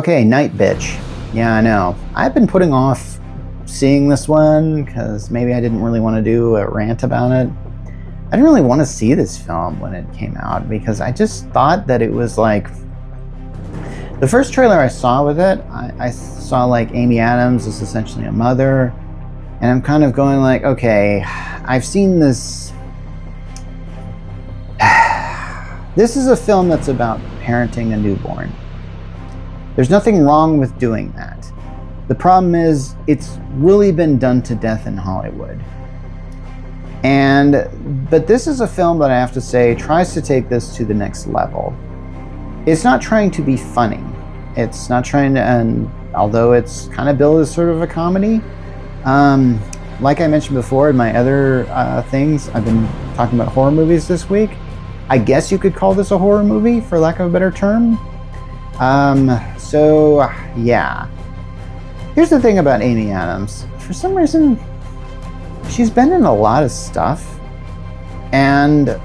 Okay, Nightbitch. Yeah, I know. I've been putting off seeing this one because maybe I didn't really want to do a rant about it. I didn't really want to see this film when it came out because I just thought that it was like the first trailer I saw with it. I saw like Amy Adams is essentially a mother, and I'm kind of going like, okay, I've seen this. This is a film that's about parenting a newborn. There's nothing wrong with doing that. The problem is it's really been done to death in Hollywood. But this is a film that I have to say tries to take this to the next level. It's not trying to be funny. It's not trying to, and although it's kind of billed as sort of a comedy, like I mentioned before in my other things, I've been talking about horror movies this week. I guess you could call this a horror movie, for lack of a better term. So yeah. Here's the thing about Amy Adams. For some reason, she's been in a lot of stuff, and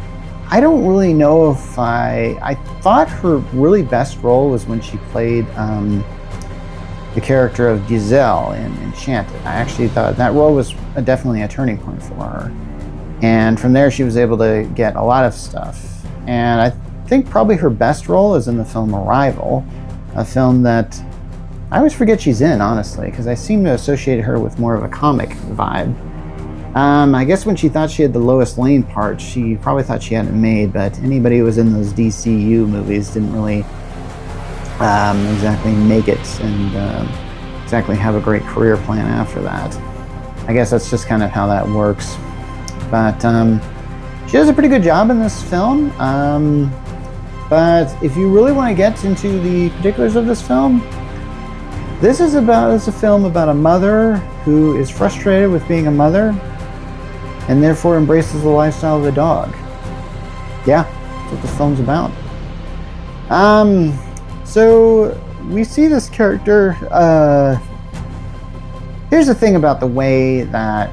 I don't really know if I thought her really best role was when she played the character of Giselle in Enchanted. I actually thought that role was definitely a turning point for her. And from there, she was able to get a lot of stuff. And I think probably her best role is in the film Arrival, a film that I always forget she's in, honestly, because I seem to associate her with more of a comic vibe. I guess when she thought she had the Lois Lane part, she probably thought she had it made, but anybody who was in those DCU movies didn't really exactly make it and exactly have a great career plan after that. I guess that's just kind of how that works. But she does a pretty good job in this film. But if you really want to get into the particulars of this film, this is a film about a mother who is frustrated with being a mother and therefore embraces the lifestyle of a dog. Yeah, that's what this film's about. So we see this character. Here's the thing about the way that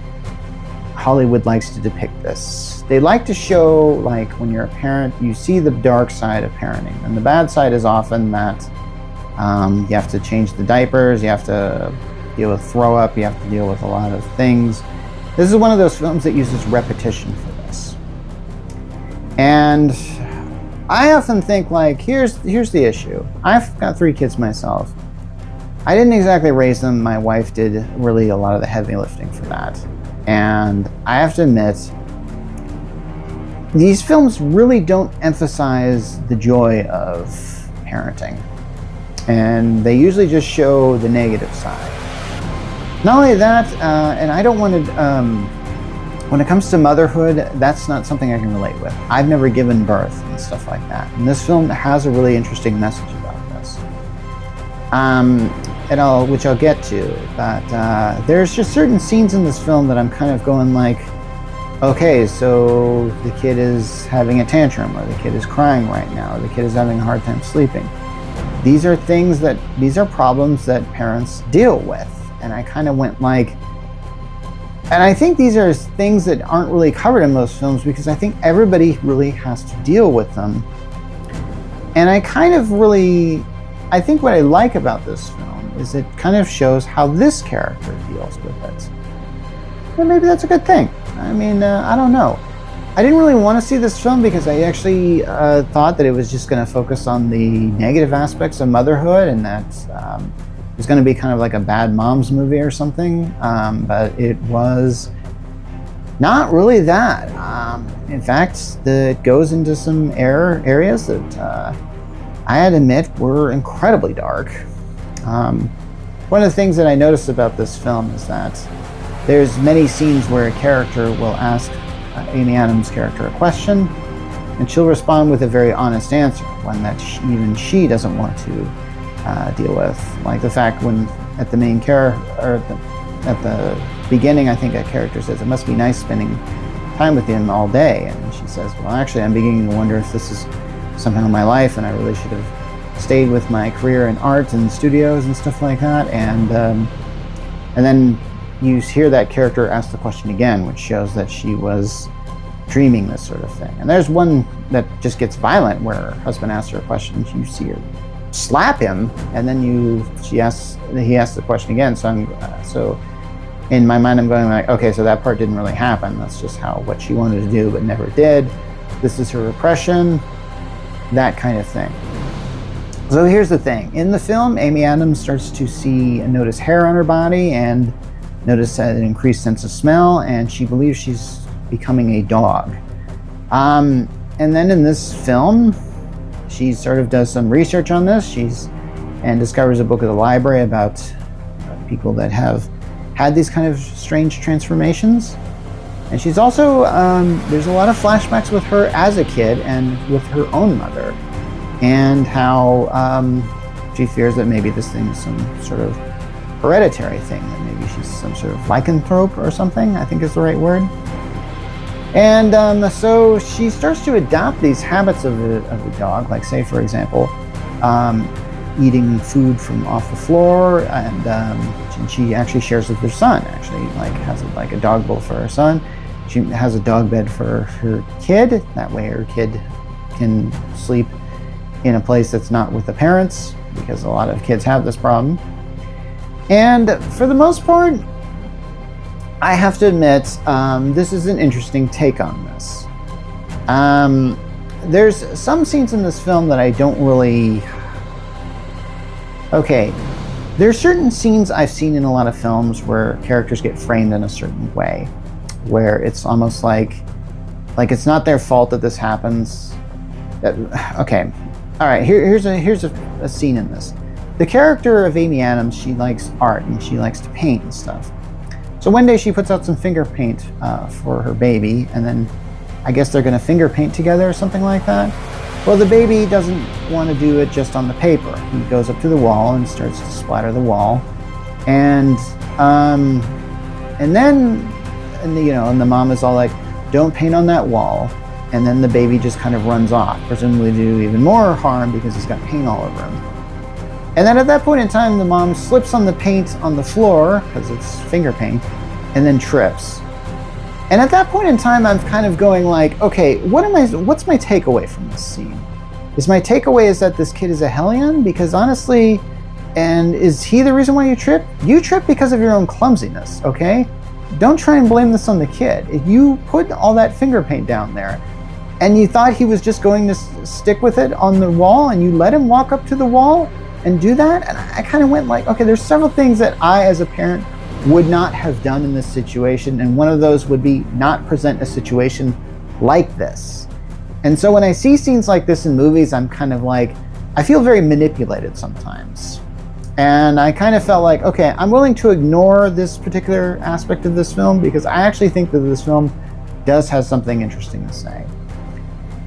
Hollywood likes to depict this. They like to show, like, when you're a parent, you see the dark side of parenting. And the bad side is often that you have to change the diapers, you have to deal with throw up, you have to deal with a lot of things. This is one of those films that uses repetition for this. And I often think, like, here's the issue. I've got 3 kids myself. I didn't exactly raise them. My wife did really a lot of the heavy lifting for that. And I have to admit, these films really don't emphasize the joy of parenting. And they usually just show the negative side. Not only that, and I don't want to, when it comes to motherhood, that's not something I can relate with. I've never given birth and stuff like that. And this film has a really interesting message about this. Which I'll get to, but there's just certain scenes in this film that I'm kind of going like, okay, so the kid is having a tantrum, or the kid is crying right now, or the kid is having a hard time sleeping. These are problems that parents deal with, and I kind of went like, and I think these are things that aren't really covered in most films because I think everybody really has to deal with them. And I think what I like about this film is it kind of shows how this character deals with it. And maybe that's a good thing. I mean, I don't know. I didn't really want to see this film because I actually thought that it was just going to focus on the negative aspects of motherhood and that it was going to be kind of like a bad mom's movie or something. But it was not really that. In fact, it goes into some areas that I had to admit were incredibly dark. One of the things that I noticed about this film is that there's many scenes where a character will ask Amy Adams' character a question, and she'll respond with a very honest answer, one that even she doesn't want to deal with. Like the fact when at the main character, or at the beginning, I think a character says, "It must be nice spending time with him all day," and she says, "Well, actually, I'm beginning to wonder if this is somehow my life, and I really should have stayed with my career in art and studios and stuff like that." And then you hear that character ask the question again, which shows that she was dreaming this sort of thing. And there's one that just gets violent where her husband asks her a question and you see her slap him, and then he asks the question again. So in my mind, I'm going like, okay, so that part didn't really happen. That's just what she wanted to do but never did. This is her repression, that kind of thing. So here's the thing. In the film, Amy Adams starts to notice hair on her body and notice an increased sense of smell, and she believes she's becoming a dog. And then in this film, she sort of does some research on this. And discovers a book at the library about people that have had these kind of strange transformations. And she's also, there's a lot of flashbacks with her as a kid and with her own mother, and how she fears that maybe this thing is some sort of hereditary thing, that maybe she's some sort of lycanthrope or something, I think is the right word. And so she starts to adopt these habits of the dog, like say, for example, eating food from off the floor, and she actually shares with her son, actually, like has a dog bowl for her son. She has a dog bed for her kid, that way her kid can sleep in a place that's not with the parents, because a lot of kids have this problem. And for the most part, I have to admit, this is an interesting take on this. There's some scenes in this film that I don't really... Okay, there's certain scenes I've seen in a lot of films where characters get framed in a certain way, where it's almost like it's not their fault that this happens. Okay, all right, here's a scene in this. The character of Amy Adams, she likes art and she likes to paint and stuff. So one day she puts out some finger paint for her baby, and then I guess they're going to finger paint together or something like that. Well, the baby doesn't want to do it just on the paper. He goes up to the wall and starts to splatter the wall, and the mom is all like, "Don't paint on that wall," and then the baby just kind of runs off, presumably to do even more harm because he's got paint all over him. And then at that point in time, the mom slips on the paint on the floor, because it's finger paint, and then trips. And at that point in time, I'm kind of going like, okay, what's my takeaway from this scene? My takeaway is that this kid is a hellion? Because honestly, and is he the reason why you trip? You trip because of your own clumsiness, okay? Don't try and blame this on the kid. If you put all that finger paint down there, and you thought he was just going to stick with it on the wall, and you let him walk up to the wall and do that, and I kind of went like, okay, there's several things that I, as a parent, would not have done in this situation, and one of those would be not present a situation like this. And so when I see scenes like this in movies, I'm kind of like, I feel very manipulated sometimes. And I kind of felt like, okay, I'm willing to ignore this particular aspect of this film because I actually think that this film does have something interesting to say.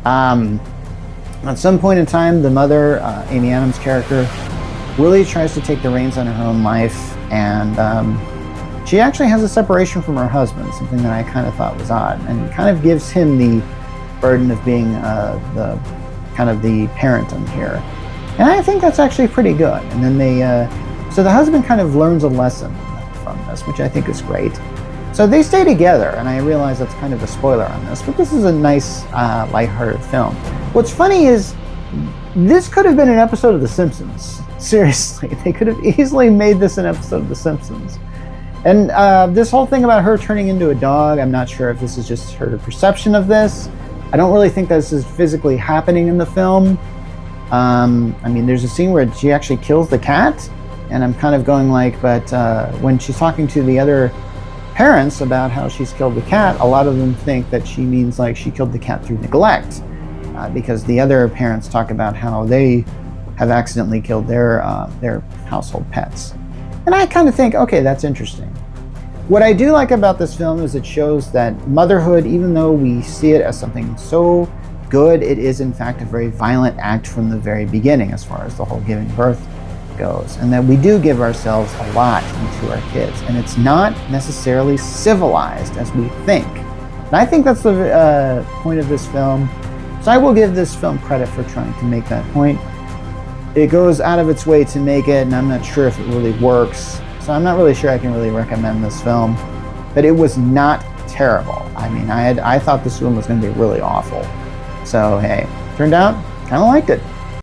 At some point in time, the mother, Amy Adams' character, really tries to take the reins on her own life, and she actually has a separation from her husband, something that I kind of thought was odd, and kind of gives him the burden of being the parent in here. And I think that's actually pretty good. And then so the husband kind of learns a lesson from this, which I think is great. So they stay together, and I realize that's kind of a spoiler on this, but this is a nice, lighthearted film. What's funny is, this could have been an episode of The Simpsons. Seriously, they could have easily made this an episode of The Simpsons. And this whole thing about her turning into a dog, I'm not sure if this is just her perception of this. I don't really think this is physically happening in the film. There's a scene where she actually kills the cat, and I'm kind of going like, but when she's talking to the other parents about how she's killed the cat, a lot of them think that she means like she killed the cat through neglect, because the other parents talk about how they have accidentally killed their household pets. And I kind of think, okay, that's interesting. What I do like about this film is it shows that motherhood, even though we see it as something so good, it is in fact a very violent act from the very beginning as far as the whole giving birth goes, and that we do give ourselves a lot into our kids, and it's not necessarily civilized as we think. And I think that's the point of this film. So I will give this film credit for trying to make that point. It goes out of its way to make it, and I'm not sure if it really works. So I'm not really sure I can really recommend this film, but it was not terrible. I mean, I thought this film was going to be really awful. So hey, turned out, kind of liked it.